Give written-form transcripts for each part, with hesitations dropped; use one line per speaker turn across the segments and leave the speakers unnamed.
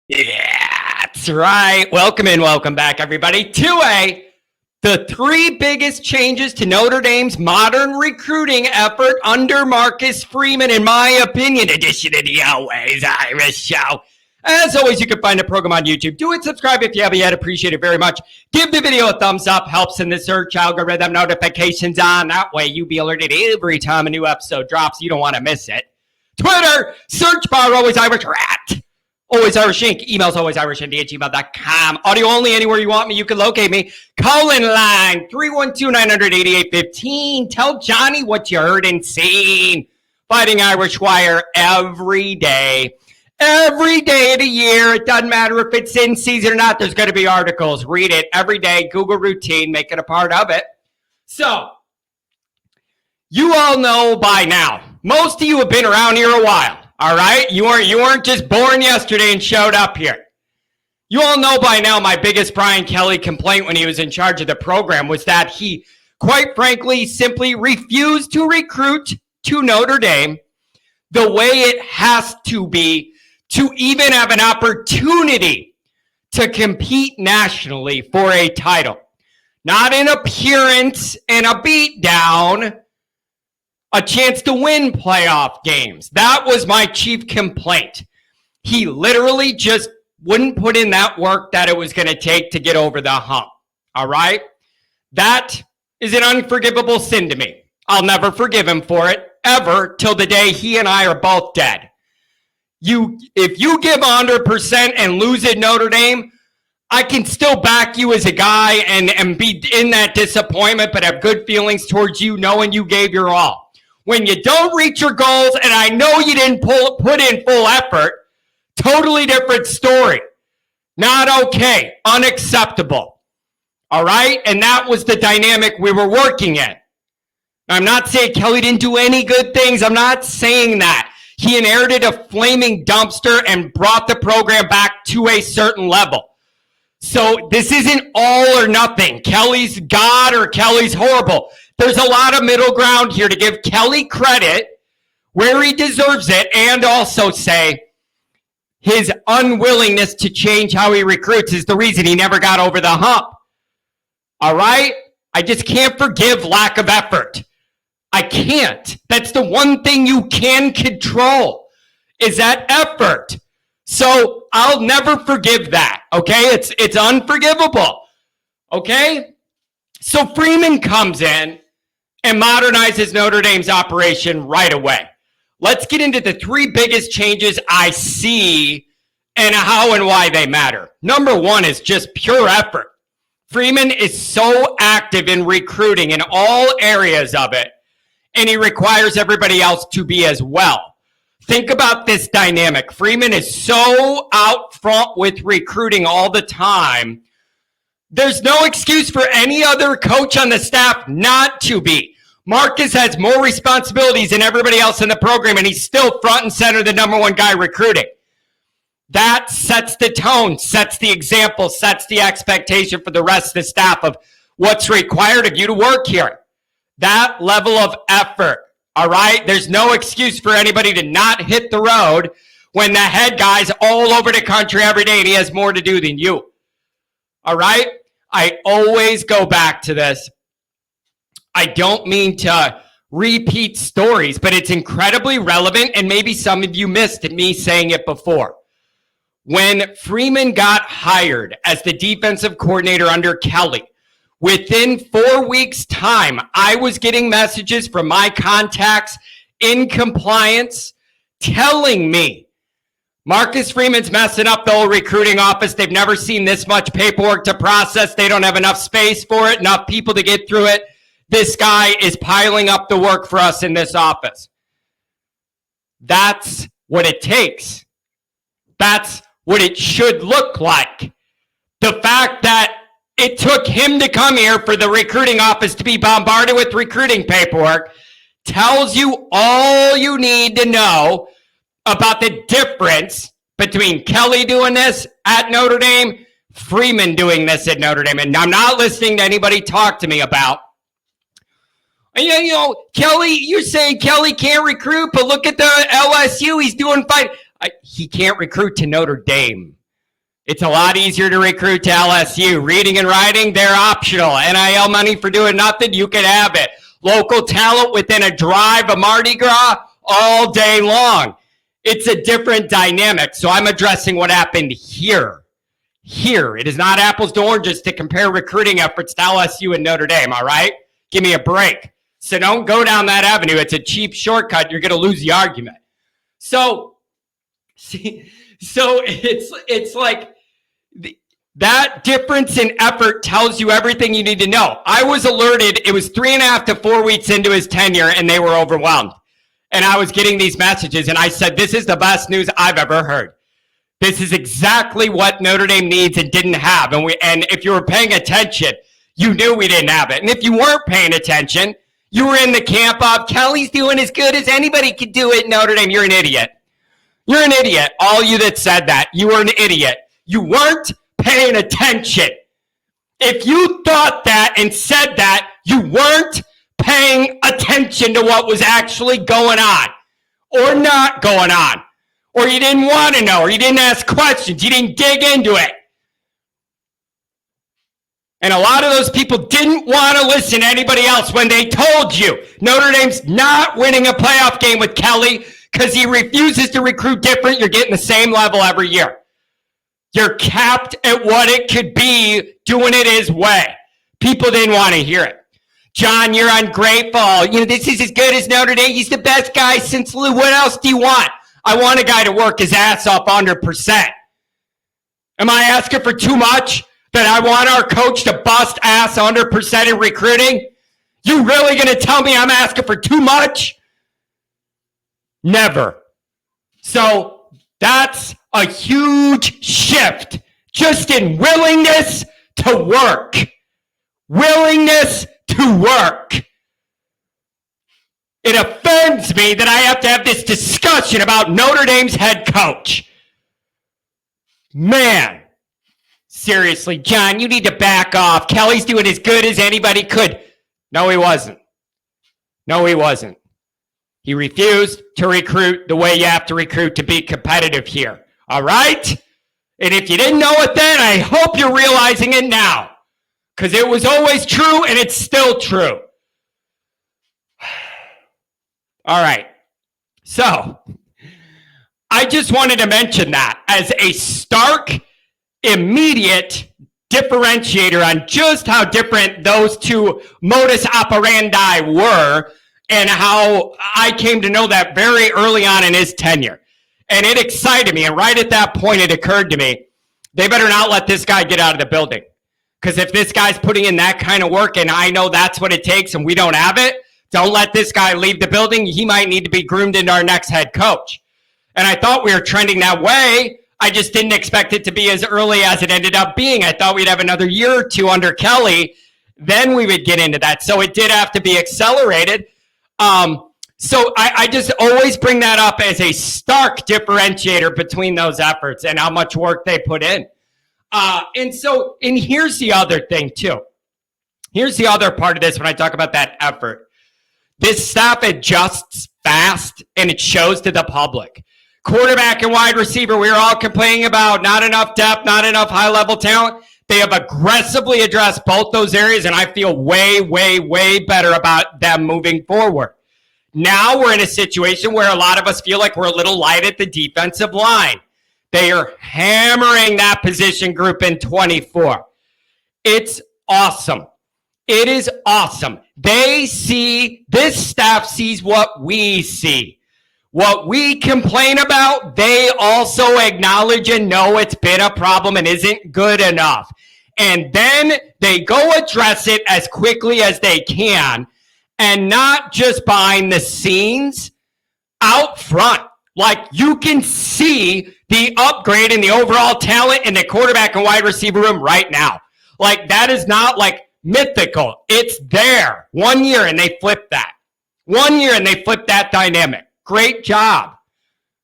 Yeah, that's right. Welcome and welcome back, everybody, to the three biggest changes to Notre Dame's modern recruiting effort under Marcus Freeman, in my opinion, edition of the Always Irish Show. As always, you can find the program on YouTube. Do it, subscribe if you haven't yet. Appreciate it very much. Give the video a thumbs up. Helps in the search algorithm. Notifications on. That way you'll be alerted every time a new episode drops. You don't want to miss it. Twitter, search bar, Always Irish Rat. Always Irish Inc. Emails alwaysirishindy@gmail.com. Audio only anywhere you want me. You can locate me. Call-in line 312-900-8815. Tell Johnny what you heard and seen. Fighting Irish Wire every day. Every day of the year. It doesn't matter if it's in season or not. There's going to be articles. Read it every day. Google routine. Make it a part of it. So, you all know by now. Most of you have been around here a while. All right? You weren't just born yesterday and showed up here. You all know by now my biggest Brian Kelly complaint when he was in charge of the program was that he, quite frankly, simply refused to recruit to Notre Dame the way it has to be to even have an opportunity to compete nationally for a title. Not an appearance and a beatdown, a chance to win playoff games. That was my chief complaint. He literally just wouldn't put in that work that it was going to take to get over the hump. All right? That is an unforgivable sin to me. I'll never forgive him for it, ever, till the day he and I are both dead. If you give 100% and lose at Notre Dame, I can still back you as a guy and be in that disappointment, but have good feelings towards you knowing you gave your all. When you don't reach your goals, and I know you didn't put in full effort, totally different story. Not okay. Unacceptable. All right? And that was the dynamic we were working in. Now, I'm not saying Kelly didn't do any good things. I'm not saying that. He inherited a flaming dumpster and brought the program back to a certain level. So this isn't all or nothing. Kelly's God or Kelly's horrible. There's a lot of middle ground here to give Kelly credit where he deserves it and also say his unwillingness to change how he recruits is the reason he never got over the hump. All right? I just can't forgive lack of effort. I can't. That's the one thing you can control is that effort. So I'll never forgive that, okay? It's unforgivable, okay? So Freeman comes in and modernizes Notre Dame's operation right away. Let's get into the three biggest changes I see and how and why they matter. Number one is just pure effort. Freeman is so active in recruiting in all areas of it, and he requires everybody else to be as well. Think about this dynamic. Freeman is so out front with recruiting all the time. There's no excuse for any other coach on the staff not to be. Marcus has more responsibilities than everybody else in the program, and he's still front and center, the number one guy recruiting. That sets the tone, sets the example, sets the expectation for the rest of the staff of what's required of you to work here. That level of effort, all right? There's no excuse for anybody to not hit the road when the head guy's all over the country every day and he has more to do than you. All right? I always go back to this. I don't mean to repeat stories, but it's incredibly relevant, and maybe some of you missed me saying it before. When Freeman got hired as the defensive coordinator under Kelly, within 4 weeks' time, I was getting messages from my contacts in compliance telling me Marcus Freeman's messing up the whole recruiting office. They've never seen this much paperwork to process. They don't have enough space for it, enough people to get through it. This guy is piling up the work for us in this office. That's what it takes. That's what it should look like. The fact that it took him to come here for the recruiting office to be bombarded with recruiting paperwork tells you all you need to know about the difference between Kelly doing this at Notre Dame, Freeman doing this at Notre Dame. And I'm not listening to anybody talk to me about, you know, Kelly, you're saying Kelly can't recruit, but look at the LSU. He's doing fine. He can't recruit to Notre Dame. It's a lot easier to recruit to LSU. Reading and writing, they're optional. NIL money for doing nothing, you can have it. Local talent within a drive of Mardi Gras all day long. It's a different dynamic. So I'm addressing what happened here. Here. It is not apples to oranges to compare recruiting efforts to LSU and Notre Dame, all right? Give me a break. So don't go down that avenue. It's a cheap shortcut. You're going to lose the argument. So it's like that difference in effort tells you everything you need to know. I was alerted. It was 3.5 to 4 weeks into his tenure, and they were overwhelmed. And I was getting these messages, and I said, this is the best news I've ever heard. This is exactly what Notre Dame needs and didn't have. And if you were paying attention, you knew we didn't have it. And if you weren't paying attention, you were in the camp of Kelly's doing as good as anybody could do at Notre Dame. You're an idiot. You're an idiot. All you that said that, you were an idiot. You weren't paying attention. If you thought that and said that, you weren't paying attention to what was actually going on or not going on, or you didn't want to know, or you didn't ask questions, you didn't dig into it. And a lot of those people didn't want to listen to anybody else when they told you Notre Dame's not winning a playoff game with Kelly because he refuses to recruit different. You're getting the same level every year. You're capped at what it could be doing it his way. People didn't want to hear it. John, you're ungrateful. This is as good as Notre Dame. He's the best guy since Lou. What else do you want? I want a guy to work his ass off 100%. Am I asking for too much? That I want our coach to bust ass 100% in recruiting? You really going to tell me I'm asking for too much? Never. So that's a huge shift just in willingness to work. Willingness to work. It offends me that I have to have this discussion about Notre Dame's head coach. Man. Seriously, John, you need to back off. Kelly's doing as good as anybody could. No, he wasn't. No, he wasn't. He refused to recruit the way you have to recruit to be competitive here. All right? And if you didn't know it then, I hope you're realizing it now. Because it was always true and it's still true. All right. So, I just wanted to mention that as a stark immediate differentiator on just how different those two modus operandi were and how I came to know that very early on in his tenure. And it excited me. And right at that point, it occurred to me, they better not let this guy get out of the building. Because if this guy's putting in that kind of work and I know that's what it takes and we don't have it, don't let this guy leave the building. He might need to be groomed into our next head coach. And I thought we were trending that way. I just didn't expect it to be as early as it ended up being. I thought we'd have another year or two under Kelly. Then we would get into that. So it did have to be accelerated. So I just always bring that up as a stark differentiator between those efforts and how much work they put in. And here's the other thing too. Here's the other part of this when I talk about that effort. This staff adjusts fast and it shows to the public. Quarterback and wide receiver, we were all complaining about not enough depth, not enough high-level talent. They have aggressively addressed both those areas, and I feel way, way, way better about them moving forward. Now we're in a situation where a lot of us feel like we're a little light at the defensive line. They are hammering that position group in 24. It's awesome. It is awesome. This staff sees what we see. What we complain about, they also acknowledge and know it's been a problem and isn't good enough. And then they go address it as quickly as they can, and not just behind the scenes, out front. Like you can see the upgrade in the overall talent in the quarterback and wide receiver room right now. Like that is not like mythical. It's there. 1 year and they flip that. 1 year and they flip that dynamic. Great job.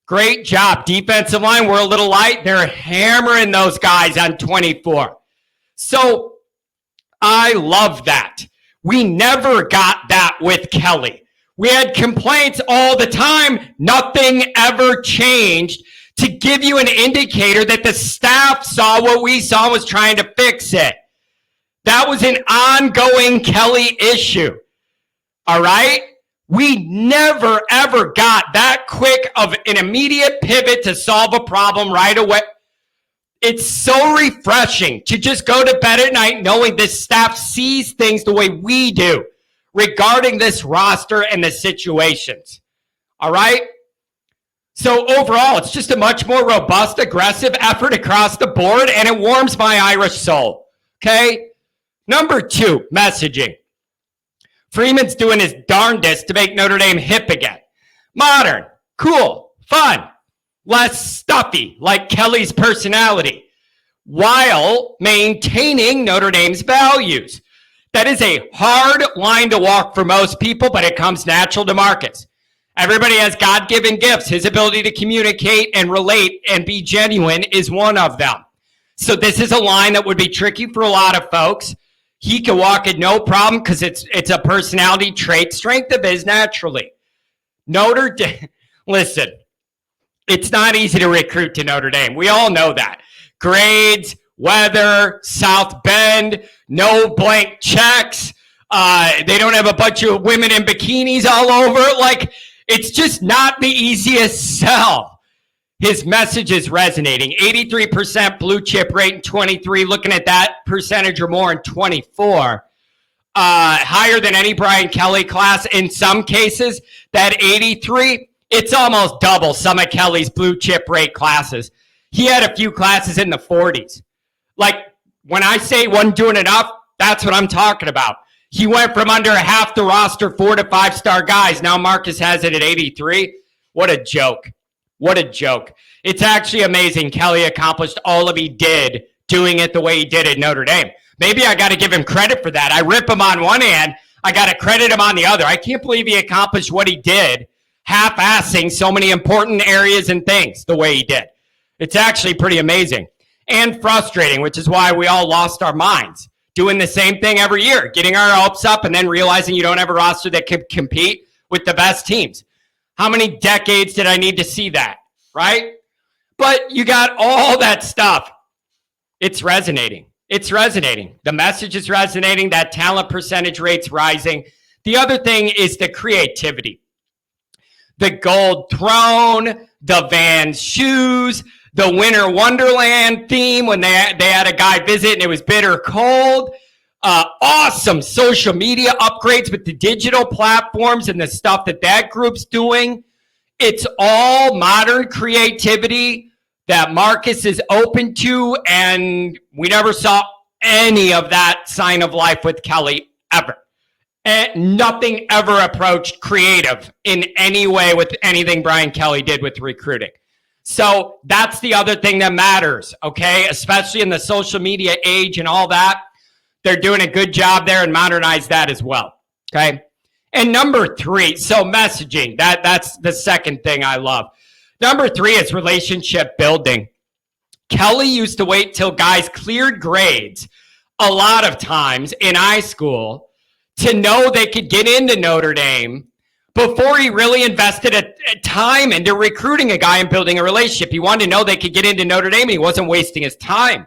Great job. Defensive line, we're a little light. They're hammering those guys on 24. So I love that. We never got that with Kelly. We had complaints all the time. Nothing ever changed to give you an indicator that the staff saw what we saw and was trying to fix it. That was an ongoing Kelly issue. All right? We never, ever got that quick of an immediate pivot to solve a problem right away. It's so refreshing to just go to bed at night knowing this staff sees things the way we do regarding this roster and the situations. All right? So overall, it's just a much more robust, aggressive effort across the board, and it warms my Irish soul. Okay? Number 2, messaging. Freeman's doing his darndest to make Notre Dame hip again. Modern, cool, fun, less stuffy, like Kelly's personality, while maintaining Notre Dame's values. That is a hard line to walk for most people, but it comes natural to Marcus. Everybody has God-given gifts. His ability to communicate and relate and be genuine is one of them. So this is a line that would be tricky for a lot of folks. He can walk it no problem because it's a personality trait, strength of his naturally. Notre Dame, listen, it's not easy to recruit to Notre Dame. We all know that. Grades, weather, South Bend, no blank checks. They don't have a bunch of women in bikinis all over. Like, it's just not the easiest sell. His message is resonating. 83% blue chip rate in 23. Looking at that percentage or more in 24. Higher than any Brian Kelly class. In some cases, that 83, it's almost double some of Kelly's blue chip rate classes. He had a few classes in the 40s. Like, when I say wasn't doing enough, that's what I'm talking about. He went from under half the roster, 4 to 5-star guys. Now Marcus has it at 83. What a joke. What a joke. It's actually amazing Kelly accomplished all of he did doing it the way he did at Notre Dame. Maybe I got to give him credit for that. I rip him on one hand. I got to credit him on the other. I can't believe he accomplished what he did, half-assing so many important areas and things the way he did. It's actually pretty amazing and frustrating, which is why we all lost our minds. Doing the same thing every year, getting our hopes up and then realizing you don't have a roster that can compete with the best teams. How many decades did I need to see that, right? But you got all that stuff. It's resonating. It's resonating. The message is resonating. That talent percentage rate's rising. The other thing is the creativity. The gold throne, the Vans shoes, the Winter Wonderland theme when they had a guy visit and it was bitter cold. Awesome social media upgrades with the digital platforms and the stuff that group's doing. It's all modern creativity that Marcus is open to, and we never saw any of that sign of life with Kelly ever. And nothing ever approached creative in any way with anything Brian Kelly did with recruiting. So that's the other thing that matters, okay? Especially in the social media age and all that. They're doing a good job there and modernize that as well, okay? And number 3, so messaging. That's the second thing I love. Number 3 is relationship building. Kelly used to wait till guys cleared grades a lot of times in high school to know they could get into Notre Dame before he really invested a time into recruiting a guy and building a relationship. He wanted to know they could get into Notre Dame and he wasn't wasting his time.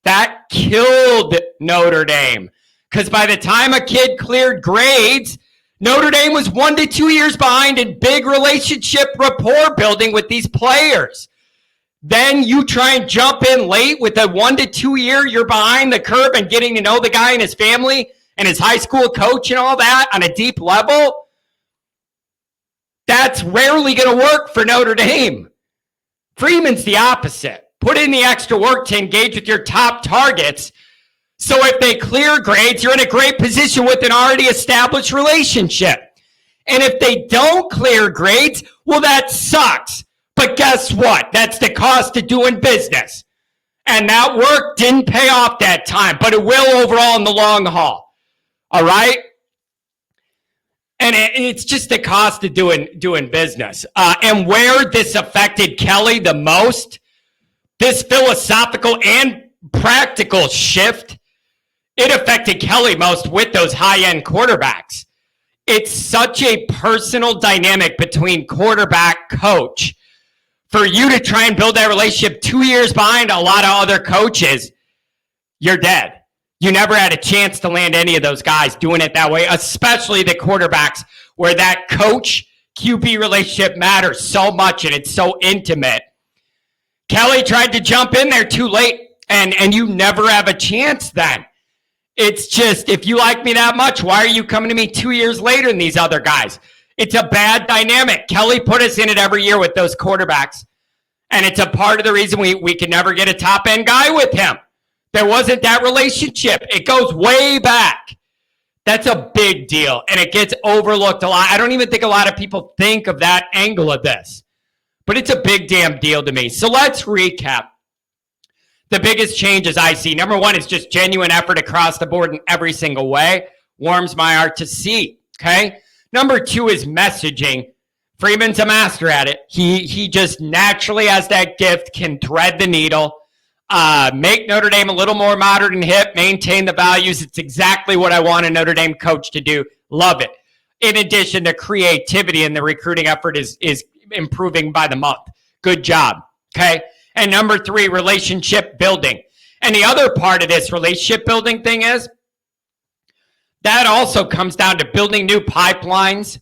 That killed Notre Dame because by the time a kid cleared grades, Notre Dame was 1 to 2 years behind in big relationship rapport building with these players. Then you try and jump in late with a 1 to 2 year, you're behind the curve and getting to know the guy and his family and his high school coach and all that on a deep level. That's rarely going to work for Notre Dame. Freeman's the opposite. Put in the extra work to engage with your top targets. So if they clear grades, you're in a great position with an already established relationship. And if they don't clear grades, well, that sucks. But guess what? That's the cost of doing business. And that work didn't pay off that time, but it will overall in the long haul. All right? And it's just the cost of doing business. And where this affected Kelly the most, this philosophical and practical shift, it affected Kelly most with those high-end quarterbacks. It's such a personal dynamic between quarterback coach. For you to try and build that relationship 2 years behind a lot of other coaches, you're dead. You never had a chance to land any of those guys doing it that way, especially the quarterbacks, where that coach QB relationship matters so much and it's so intimate. Kelly tried to jump in there too late, and you never have a chance then. It's just, if you like me that much, why are you coming to me 2 years later than these other guys? It's a bad dynamic. Kelly put us in it every year with those quarterbacks, and it's a part of the reason we can never get a top-end guy with him. There wasn't that relationship. It goes way back. That's a big deal, and it gets overlooked a lot. I don't even think a lot of people think of that angle of this, but it's a big damn deal to me. So let's recap. The biggest changes I see, number one, is just genuine effort across the board in every single way. Warms my heart to see, okay? Number two is messaging. Freeman's a master at it. He just naturally has that gift, can thread the needle, make Notre Dame a little more modern and hip, maintain the values. It's exactly what I want a Notre Dame coach to do. Love it. In addition, the creativity and the recruiting effort is improving by the month. Good job, okay? And number three, relationship building. And the other part of this relationship building thing is that also comes down to building new pipelines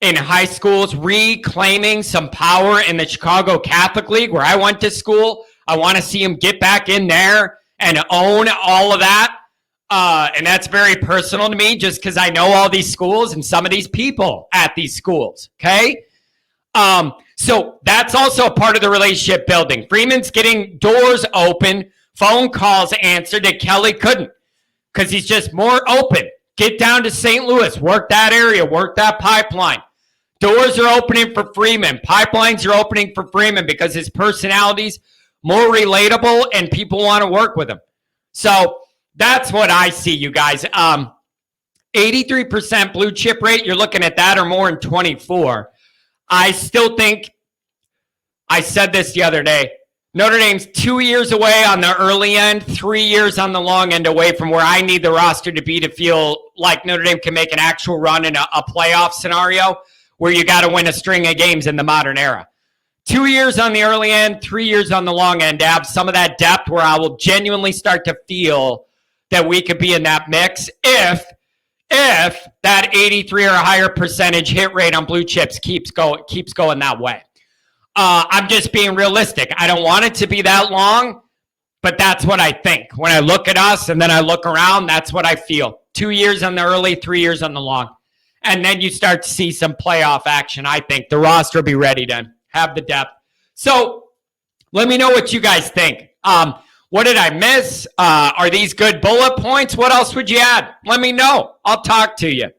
in high schools, reclaiming some power in the Chicago Catholic League where I went to school. I want to see them get back in there and own all of that. And that's very personal to me just because I know all these schools and some of these people at these schools, okay? So that's also a part of the relationship building. Freeman's getting doors open, phone calls answered that Kelly couldn't because he's just more open. Get down to St. Louis, work that area, work that pipeline. Doors are opening for Freeman. Pipelines are opening for Freeman because his personality's more relatable and people want to work with him. So that's what I see, you guys. 83% blue chip rate, you're looking at that or more in 24. I still think, I said this the other day, Notre Dame's 2 years away on the early end, 3 years on the long end away from where I need the roster to be to feel like Notre Dame can make an actual run in a playoff scenario where you got to win a string of games in the modern era. 2 years on the early end, 3 years on the long end to have some of that depth where I will genuinely start to feel that we could be in that mix if that 83 or higher percentage hit rate on blue chips keeps going that way. I'm just being realistic. I don't want it to be that long, but that's what I think. When I look at us and then I look around, that's what I feel. 2 years on the early, 3 years on the long. And then you start to see some playoff action, I think. The roster will be ready to have the depth. So let me know what you guys think. What did I miss? Are these good bullet points? What else would you add? Let me know. I'll talk to you.